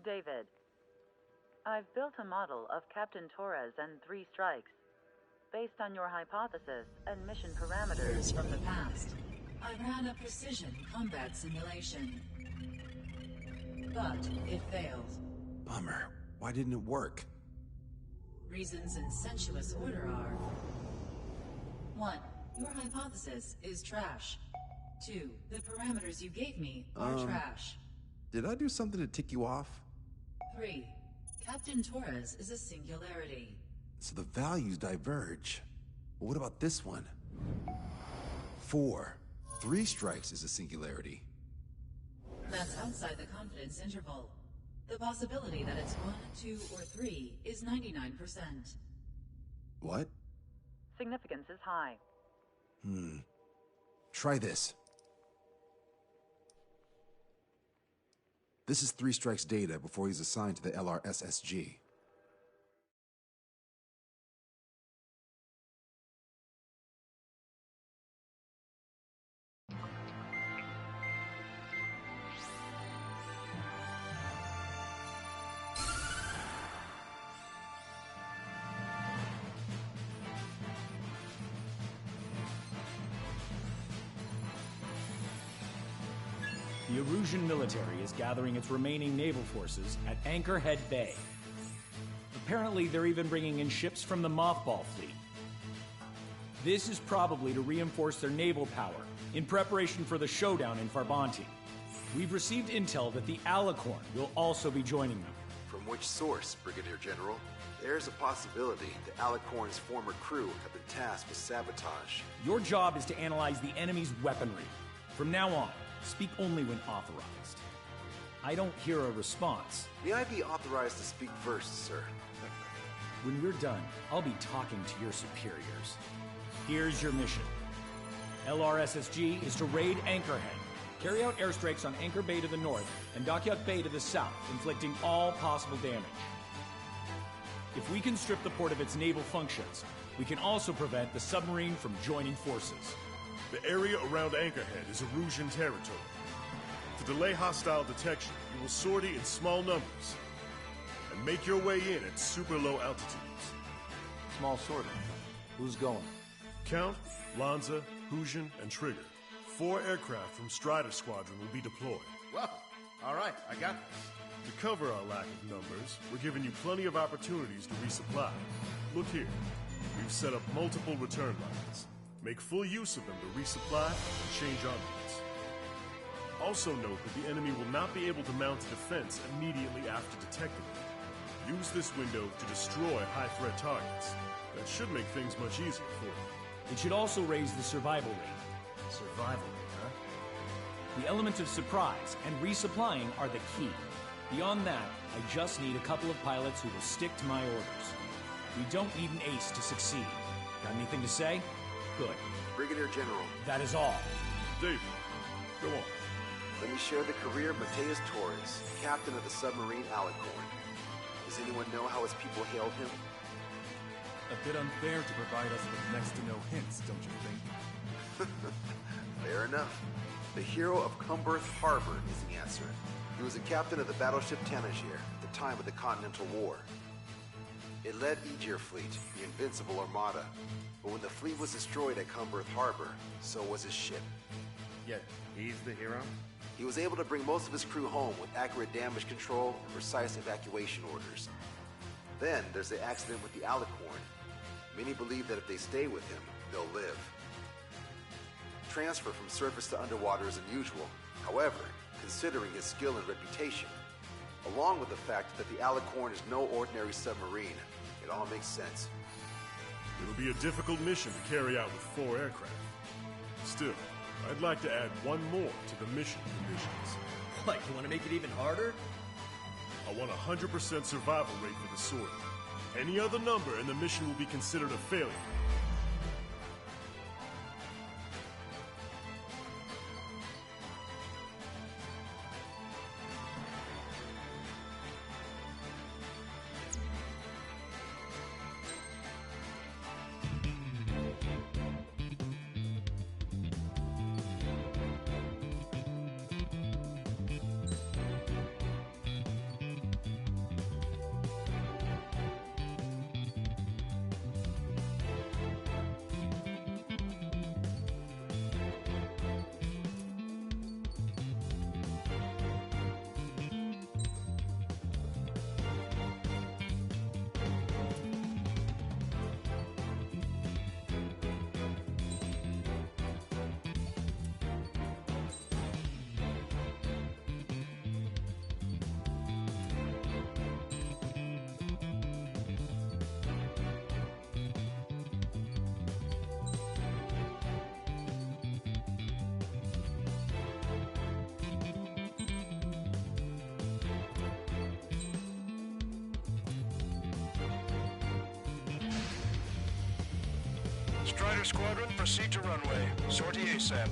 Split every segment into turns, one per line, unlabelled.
David, I've built a model of Captain Torres and 3 strikes. Based on your hypothesis and mission parameters
from the past, I ran a precision combat simulation. But it failed.
Bummer. Why didn't it work?
Reasons in sensuous order are: 1. Your hypothesis is trash. 2. The parameters you gave me are trash.
Did I do something to tick you off?
3. Captain Torres is a singularity.
So the values diverge. But what about this one? 4. 3 strikes is a singularity.
That's outside the confidence interval. The possibility that it's 1, 2, or 3 is 99%.
What?
Significance is high.
Try this. This is 3 strikes data before he's assigned to the LRSSG.
The Erusian military is gathering its remaining naval forces at Anchorhead Bay. Apparently, they're even bringing in ships from the Mothball fleet. This is probably to reinforce their naval power in preparation for the showdown in Farbanti. We've received intel that the Alicorn will also be joining them.
From which source, Brigadier General? There's a possibility the Alicorn's former crew have been tasked with sabotage.
Your job is to analyze the enemy's weaponry. From now on, speak only when authorized. I don't hear a response.
May I be authorized to speak first, sir?
When we're done, I'll be talking to your superiors. Here's your mission. LRSSG is to raid Anchorhead, carry out airstrikes on Anchor Bay to the north and Dockyard Bay to the south, inflicting all possible damage. If we can strip the port of its naval functions, we can also prevent the submarine from joining forces.
The area around Anchorhead is Erusian territory. To delay hostile detection, you will sortie in small numbers and make your way in at super low altitudes.
Small sortie. Who's going?
Count, Lanza, Hujan, and Trigger. 4 aircraft from Strider Squadron will be deployed.
Well, all right, I got this.
To cover our lack of numbers, we're giving you plenty of opportunities to resupply. Look here. We've set up multiple return lines. Make full use of them to resupply and change armaments. Also note that the enemy will not be able to mount a defense immediately after detecting them. Use this window to destroy high-threat targets. That should make things much easier for you.
It should also raise the survival rate.
Survival rate, huh?
The element of surprise and resupplying are the key. Beyond that, I just need a couple of pilots who will stick to my orders. We don't need an ace to succeed. Got anything to say? Good.
Brigadier General.
That is all.
David, go on.
Let me share the career of Mateus Torres, captain of the submarine Alicorn. Does anyone know how his people hailed him?
A bit unfair to provide us with next to no hints, don't you think?
Fair enough. The hero of Cumberth Harbor is the answer. He was a captain of the battleship Tanager at the time of the Continental War. It led Aegir Fleet, the Invincible Armada. But when the fleet was destroyed at Cumberth Harbor, so was his ship.
Yet, he's the hero?
He was able to bring most of his crew home with accurate damage control and precise evacuation orders. Then there's the accident with the Alicorn. Many believe that if they stay with him, they'll live. Transfer from surface to underwater is unusual. However, considering his skill and reputation, along with the fact that the Alicorn is no ordinary submarine, it all makes sense.
It'll be a difficult mission to carry out with 4 aircraft. Still, I'd like to add one more to the mission conditions.
What, you want to make it even harder?
I want a 100% survival rate for the sortie. Any other number and the mission will be considered a failure.
Strider Squadron, proceed to runway. Sortie ASAP.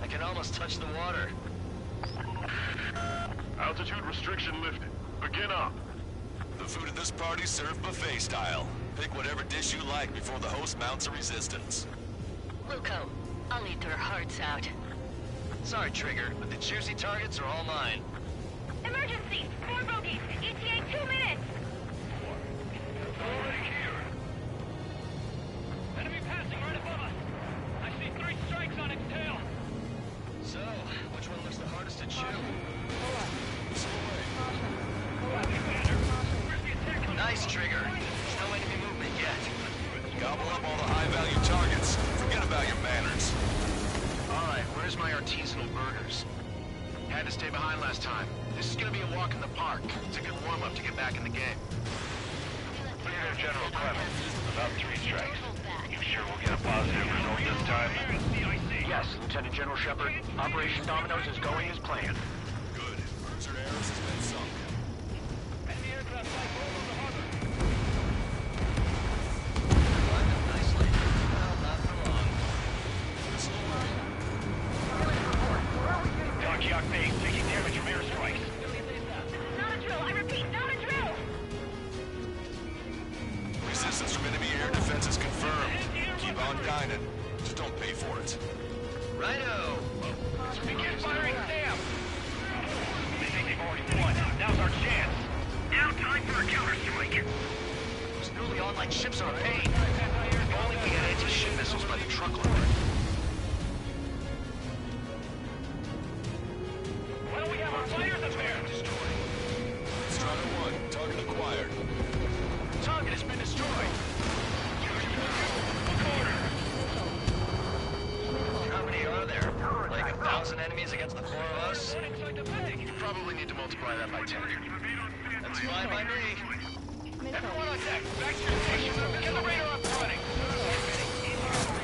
I can almost touch the water.
Altitude restriction lifted. Begin up.
The food at this party served buffet style. Pick whatever dish you like before the host mounts a resistance.
Wilco, I'll eat their hearts out.
Sorry, Trigger, but the juicy targets are all mine.
Emergency! 4 bogeys! ETA 2 minutes!
Already here. Enemy passing right above us. I see 3 strikes on its tail.
So, which one looks the hardest to chew? Nice, Trigger. There's no enemy movement yet.
Gobble up all the high-value targets. Forget about your manners.
Alright, where's my artisanal burgers? Had to stay behind last time. This is gonna be a walk in the park. It's a good warm-up to get back in the game. Brigadier General Clemens, about 3 strikes. You sure we'll get a positive result this time? Yes, Lieutenant General Shepard. Operation Dominoes is going as planned.
Good. Bruiser Ares has been sunk.
Enemy aircraft flying over the harbor.
Lined up nicely. Well, not for long.
Dock base taking damage from airstrikes.
Not a drill! I repeat, not a drill!
Resistance from enemy air defense is confirmed. Keep on dining. Just don't pay for it.
Righto!
Begin firing Sam! They think they've already won. Now's our chance. Now time for a counterstrike.
Those newly online ships are a pain. If only we had anti-ship missiles by the truckload.
Why don't we have our fighters up there?
Strider 1, target acquired.
Target has been destroyed. Look order.
How many are there? Like 1,000 enemies against the 4 of us?
You probably need to multiply that by 10.
That's fine by me.
Everyone on deck, back to your station. Get the radar up and running.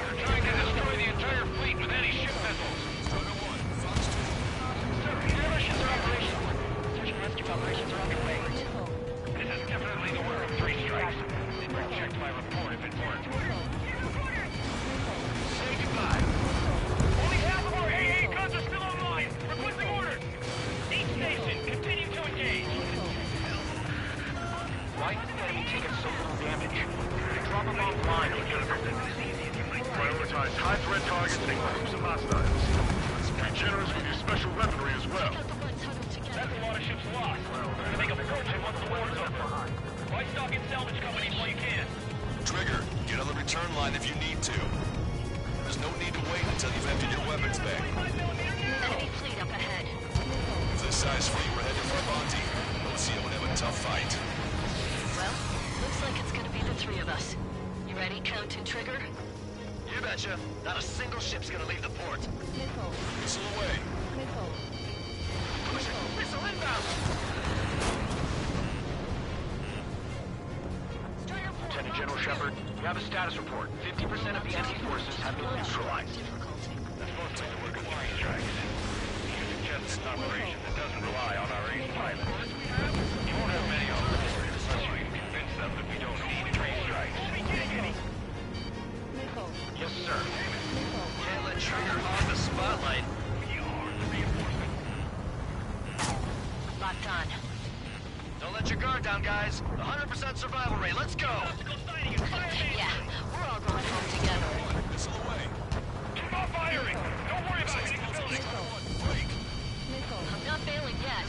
They're trying to destroy the entire fleet with anti-ship missiles.
Strider 1, Fox 2.
Air missions are operational. Search and rescue operations are underway. This is definitely the work of 3 strikes. Check my report if it worked. Say goodbye. Only half of our AA guns are still online. Requesting orders. Each station, continue to engage. Why is the enemy taking so little damage? Drop them offline or prioritize high-threat targets and groups of hostiles. Be generous with your special weaponry as well. That's a lot of ships lost. We're gonna make a fortune once the war's over. Buy stock in salvage companies while you can.
Trigger, get on the return line if you need to. There's no need to wait until you've emptied your weapons bag.
Enemy fleet up ahead.
If this size fleet were headed for Monty, OCO would have a tough fight.
Well, looks like it's gonna be the 3 of us. You ready, Count and Trigger?
You betcha. Not a single ship's gonna leave the port.
Missile away.
Missile inbound!
Lieutenant General Shepard, we have a status report. 50% of the enemy forces have been neutralized. That's mostly the work of 3 strikes. You suggest it's an operation that doesn't rely on our ace pilots. You won't have many of them, unless you can convince them that we don't need 3 strikes. Yes, sir.
Can't let Trigger hog the spotlight.
We are the reinforcement.
Locked on.
Don't let your guard down, guys. 100% survival rate. Let's go!
Yeah, we're all going home together.
Missile away.
Keep on firing! Don't worry about hitting the building!
Break.
I'm not bailing yet.